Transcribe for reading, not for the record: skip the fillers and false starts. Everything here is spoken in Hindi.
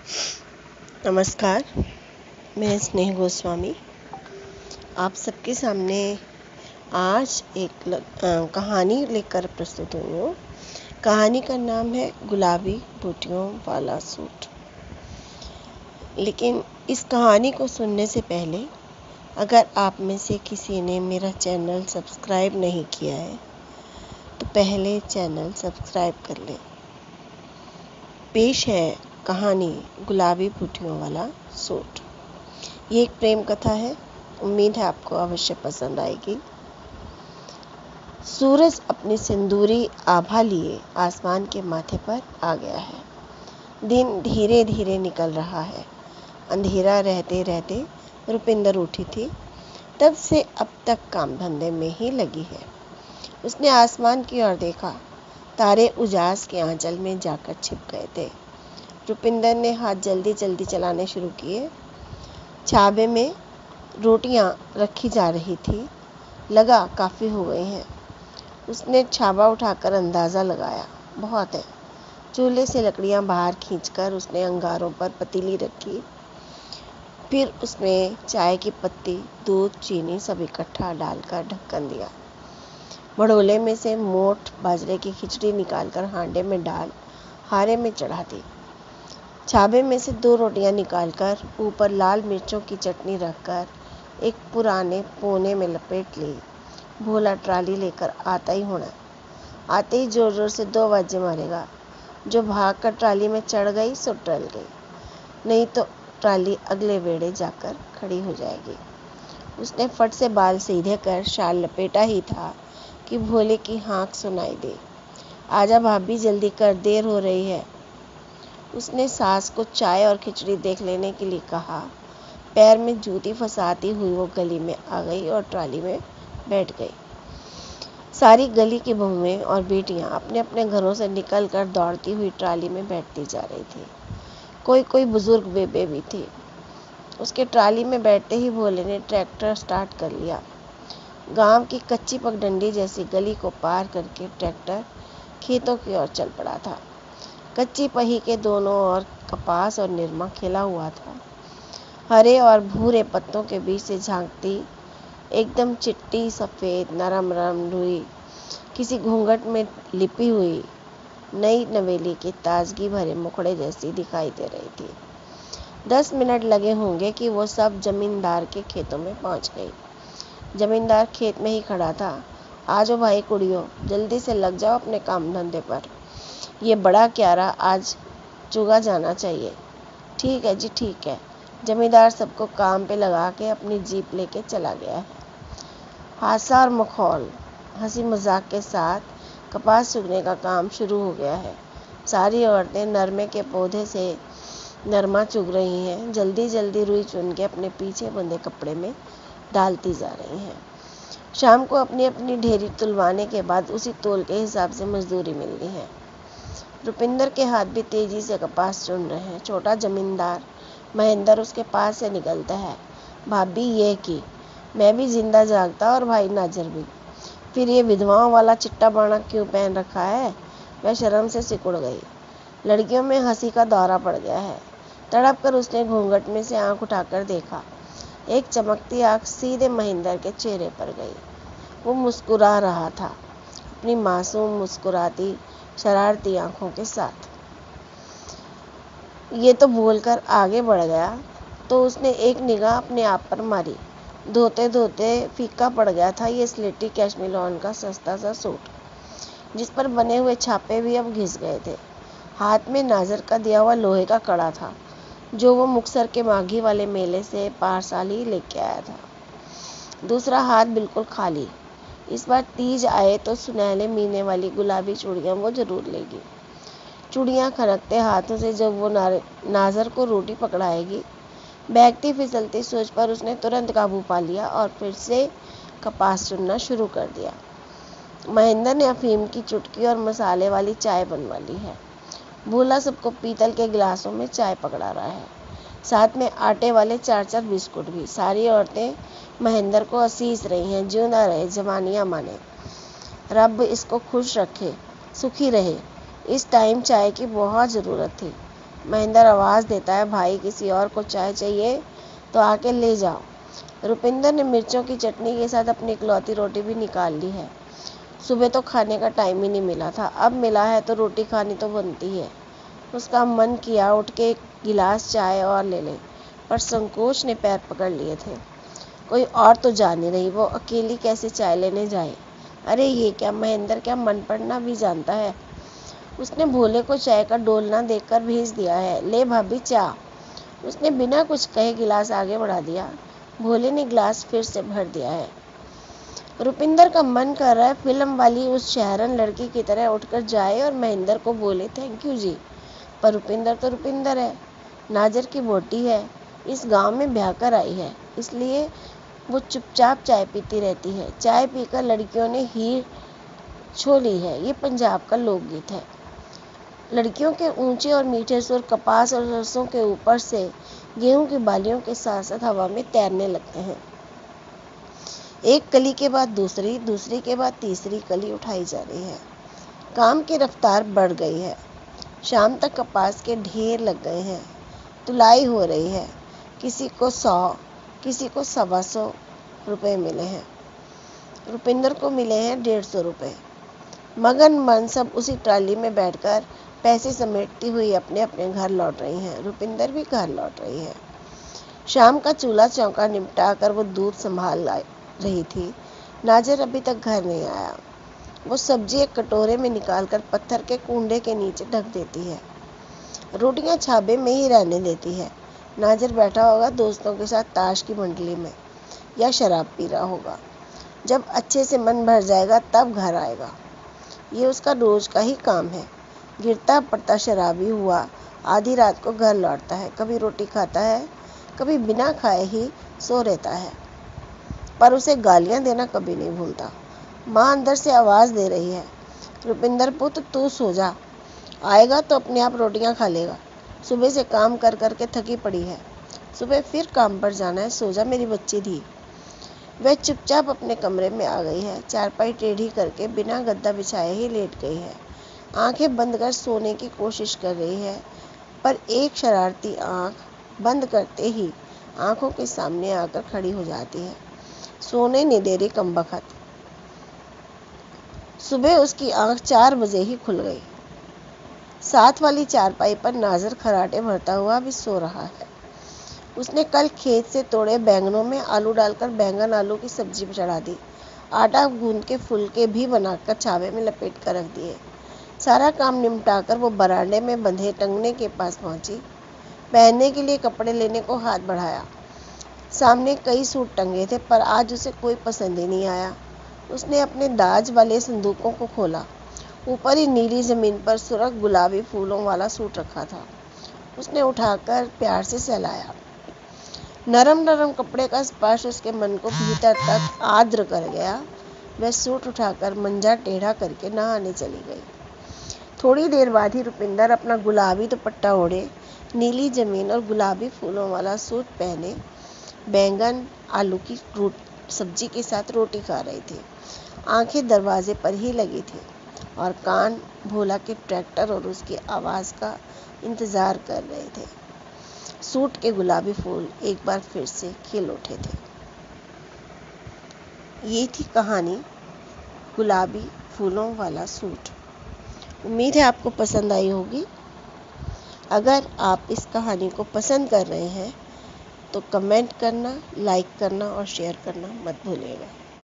नमस्कार, मैं स्नेह गोस्वामी आप सबके सामने आज एक कहानी लेकर प्रस्तुत हुई हूँ। कहानी का नाम है गुलाबी बूटियों वाला सूट। लेकिन इस कहानी को सुनने से पहले अगर आप में से किसी ने मेरा चैनल सब्सक्राइब नहीं किया है तो पहले चैनल सब्सक्राइब कर लें। पेश है कहानी गुलाबी बूटियों वाला सूट। ये एक प्रेम कथा है। उम्मीद है आपको अवश्य पसंद आएगी। सूरज अपनी सिंदूरी आभा लिए आसमान के माथे पर आ गया है। दिन धीरे धीरे निकल रहा है। अंधेरा रहते रहते रुपिंदर उठी थी। तब से अब तक काम धंधे में ही लगी है। उसने आसमान की ओर देखा। तारे उजास के आंचल में जाकर छिप गए थे। रुपिंदर ने हाथ जल्दी जल्दी चलाने शुरू किए। छाबे में रोटियां रखी जा रही थी। लगा काफ़ी हो गई हैं। उसने छाबा उठाकर अंदाज़ा लगाया, बहुत है। चूल्हे से लकड़ियां बाहर खींचकर उसने अंगारों पर पतीली रखी। फिर उसमें चाय की पत्ती, दूध, चीनी सब इकट्ठा डालकर ढक्कन दिया। भड़ोले में से मोठ बाजरे की खिचड़ी निकालकर हांडे में डाल हारे में चढ़ा दी। छाबे में से 2 रोटियां निकालकर ऊपर लाल मिर्चों की चटनी रखकर एक पुराने पोने में लपेट ली। भोला ट्राली लेकर आता ही होना। आते ही जोर जोर से 2 बाजे मारेगा। जो भागकर ट्राली में चढ़ गई सो टल गई, नहीं तो ट्राली अगले बेड़े जाकर खड़ी हो जाएगी। उसने फट से बाल सीधे कर शाल लपेटा ही था कि भोले की हाँक सुनाई दी। आजा भाभी, जल्दी कर, देर हो रही है। उसने सास को चाय और खिचड़ी देख लेने के लिए कहा। पैर में जूती फंसाती हुई वो गली में आ गई और ट्राली में बैठ गई। सारी गली की बहुएं और बेटियां अपने अपने घरों से निकलकर दौड़ती हुई ट्राली में बैठती जा रही थी। कोई कोई बुजुर्ग बेबे भी थी। उसके ट्राली में बैठते ही भोले ने ट्रैक्टर स्टार्ट कर लिया। गांव की कच्ची पगडंडी जैसी गली को पार करके ट्रैक्टर खेतों की ओर चल पड़ा था। कच्ची पही के दोनों ओर कपास और निरमा खिला हुआ था। हरे और भूरे पत्तों के बीच से झांकती एकदम चिट्टी सफ़ेद नरम नरम रुई किसी घूंघट में लिपी हुई नई नवेली के ताजगी भरे मुखड़े जैसी दिखाई दे रही थी। 10 मिनट लगे होंगे कि वो सब जमींदार के खेतों में पहुंच गई। जमींदार खेत में ही खड़ा था। आजो भाई कुड़ियों, जल्दी से लग जाओ अपने काम धंधे पर। ये बड़ा क्यारा आज चुगा जाना चाहिए। ठीक है जी, ठीक है। जमींदार सबको काम पे लगा के अपनी जीप लेके चला गया है। हादसा और मखौल, हंसी मजाक के साथ कपास चुगने का काम शुरू हो गया है। सारी औरतें नरमे के पौधे से नरमा चुग रही हैं। जल्दी जल्दी रुई चुन के अपने पीछे बंधे कपड़े में डालती जा रही हैं। शाम को अपनी अपनी ढेरी तुलवाने के बाद उसी तोल के हिसाब से मजदूरी मिलनी है। रुपिंदर के हाथ भी तेजी से कपास चुन रहे हैं। छोटा जमींदार महेंद्र उसके पास से निकलता है। भाभी ये की, मैं भी जिंदा जागता और भाई नाजर भी। फिर ये विधवाओं वाला चिट्टा बाणा क्यों पहन रखा है? वह शर्म से सिकुड़ गई। लड़कियों में हंसी का दौरा पड़ गया है। तड़प कर उसने घूंघट में से आंख उठाकर देखा। एक चमकती आंख सीधे महेंद्र के चेहरे पर गई। वो मुस्कुरा रहा था, अपनी मासूम मुस्कुराती शरारती आंखों के साथ। ये तो बोलकर आगे बढ़ गया तो उसने एक निगाह अपने आप पर मारी। धोते धोते फीका पड़ गया था ये स्लेटी कैशमिलॉन का सस्ता सा सूट, जिस पर बने हुए छापे भी अब घिस गए थे। हाथ में नाजर का दिया हुआ लोहे का कड़ा था, जो वो मुक्तसर के माघी वाले मेले से पारसाल ही लेके आया था। दूसरा हाथ बिल्कुल खाली। इस बार तीज आए तो सुनहले मीने वाली गुलाबी चूड़ियाँ वो जरूर लेगी। चूड़ियाँ खनकते हाथों से जब वो नाजर को रोटी पकड़ाएगी, बहकती फिसलती सोच पर उसने तुरंत काबू पा लिया और फिर से कपास चुनना शुरू कर दिया। महेंद्र ने अफीम की चुटकी और मसाले वाली चाय बनवा ली है। भोला सबको पीतल के गिलासों में चाय पकड़ा रहा है, साथ में आटे वाले 4-4 बिस्कुट भी। सारी औरतें महेंद्र को असीस रही हैं। जिंदा रहे, जवानियाँ माने, रब इसको खुश रखे, सुखी रहे। इस टाइम चाय की बहुत ज़रूरत थी। महेंद्र आवाज़ देता है, भाई किसी और को चाय चाहिए तो आके ले जाओ। रुपिंदर ने मिर्चों की चटनी के साथ अपनी इकलौती रोटी भी निकाल ली है। सुबह तो खाने का टाइम ही नहीं मिला था, अब मिला है तो रोटी खानी तो बनती है। उसका मन किया उठ के एक गिलास चाय और ले ले, पर संकोच ने पैर पकड़ लिए थे। कोई और तो जा नहीं रही, वो अकेली कैसे चाय लेने जाए। अरे ये क्या, महेंद्र क्या मन पढ़ना भी जानता है। उसने भोले को चाय का डोलना देकर भेज दिया है, ले भाभी चाय। उसने बिना कुछ कहे गिलास आगे बढ़ा दिया। भोले ने गिलास फिर से भर दिया है। रुपिंदर का मन कर रहा है फिल्म वाली उस शहरन लड़की की तरह उठकर जाए और महेंद्र को बोले, थैंक यू जी। पर रुपिंदर तो रुपिंदर है, नाजर की बोटी है, इस गांव में ब्याह कर आई है, इसलिए वो चुपचाप चाय पीती रहती है। चाय पीकर लड़कियों ने हीर छो ली है, ये पंजाब का लोकगीत है। लड़कियों के ऊंचे और मीठे सुर कपास और सरसों के ऊपर से गेहूं की बालियों के साथ साथ हवा में तैरने लगते हैं। एक कली के बाद दूसरी, दूसरी के बाद तीसरी कली उठाई जा रही है। काम की रफ्तार बढ़ गई है। शाम तक कपास के ढेर लग गए हैं। तुलाई हो रही है। किसी को 100, किसी को 125 रुपए मिले हैं। रुपिंदर को मिले हैं 150 रुपए। मगन मन सब उसी ट्राली में बैठकर पैसे समेटती हुई अपने अपने घर लौट रही हैं। रुपिंदर भी घर लौट रही है। शाम का चूल्हा चौका निपटा कर वो दूध संभाल रही थी। नाजर अभी तक घर नहीं आया। वो सब्जी एक कटोरे में निकालकर पत्थर के कुंडे के नीचे ढक देती है। रोटियां छाबे में ही रहने देती है। नाजर बैठा होगा दोस्तों के साथ ताश की मंडली में, या शराब पी रहा होगा। जब अच्छे से मन भर जाएगा तब घर आएगा। ये उसका रोज का ही काम है। गिरता पड़ता शराबी हुआ आधी रात को घर लौटता है। कभी रोटी खाता है, कभी बिना खाए ही सो रहता है, पर उसे गालियां देना कभी नहीं भूलता। माँ अंदर से आवाज़ दे रही है, रुपिंदर पुत्र तू सो जा, आएगा तो अपने आप रोटियां खा लेगा। सुबह से काम कर कर के थकी पड़ी है, सुबह फिर काम पर जाना है, सो जा मेरी बच्ची धी। वह चुपचाप अपने कमरे में आ गई है। चारपाई टेढ़ी करके बिना गद्दा बिछाए ही लेट गई है। आंखें बंद कर सोने की कोशिश कर रही है, पर एक शरारती आंख बंद करते ही आंखों के सामने आकर खड़ी हो जाती है। सोने नहीं दे रही कमबख्त। सुबह उसकी आंख 4 बजे ही खुल गई। साथ वाली चारपाई पर नाजर खराटे भरता हुआ भी सो रहा है। उसने कल खेत से तोड़े बैंगनों में आलू डालकर बैंगन आलू की सब्जी चढ़ा दी। आटा गूंद के फुलके भी बनाकर छावे में लपेट कर रख दिए। सारा काम निपटाकर वो बरामदे में बंधे टंगने के पास पहुंची। पहनने के लिए कपड़े लेने को हाथ बढ़ाया। सामने कई सूट टंगे थे, पर आज उसे कोई पसंद ही नहीं आया। उसने अपने दाज वाले संदूकों को खोला। ऊपर ही नीली जमीन पर सुर्ख गुलाबी फूलों वाला सूट रखा था। उसने उठाकर प्यार से सहलाया। नरम नरम कपड़े का स्पर्श उसके मन को भीतर तक आर्द्र कर गया। वह सूट उठाकर मंजा टेढ़ा करके नहाने चली गई। थोड़ी देर बाद ही रुपिंदर अपना गुलाबी दुपट्टा ओढ़े, नीली जमीन और गुलाबी फूलों वाला सूट पहने बैंगन आलू की सब्जी के साथ रोटी खा रही थी। आंखें दरवाजे पर ही लगी थी और कान भोला के ट्रैक्टर और उसकी आवाज़ का इंतज़ार कर रहे थे। सूट के गुलाबी फूल एक बार फिर से खिल उठे थे। ये थी कहानी गुलाबी फूलों वाला सूट। उम्मीद है आपको पसंद आई होगी। अगर आप इस कहानी को पसंद कर रहे हैं तो कमेंट करना, लाइक करना और शेयर करना मत भूलिएगा।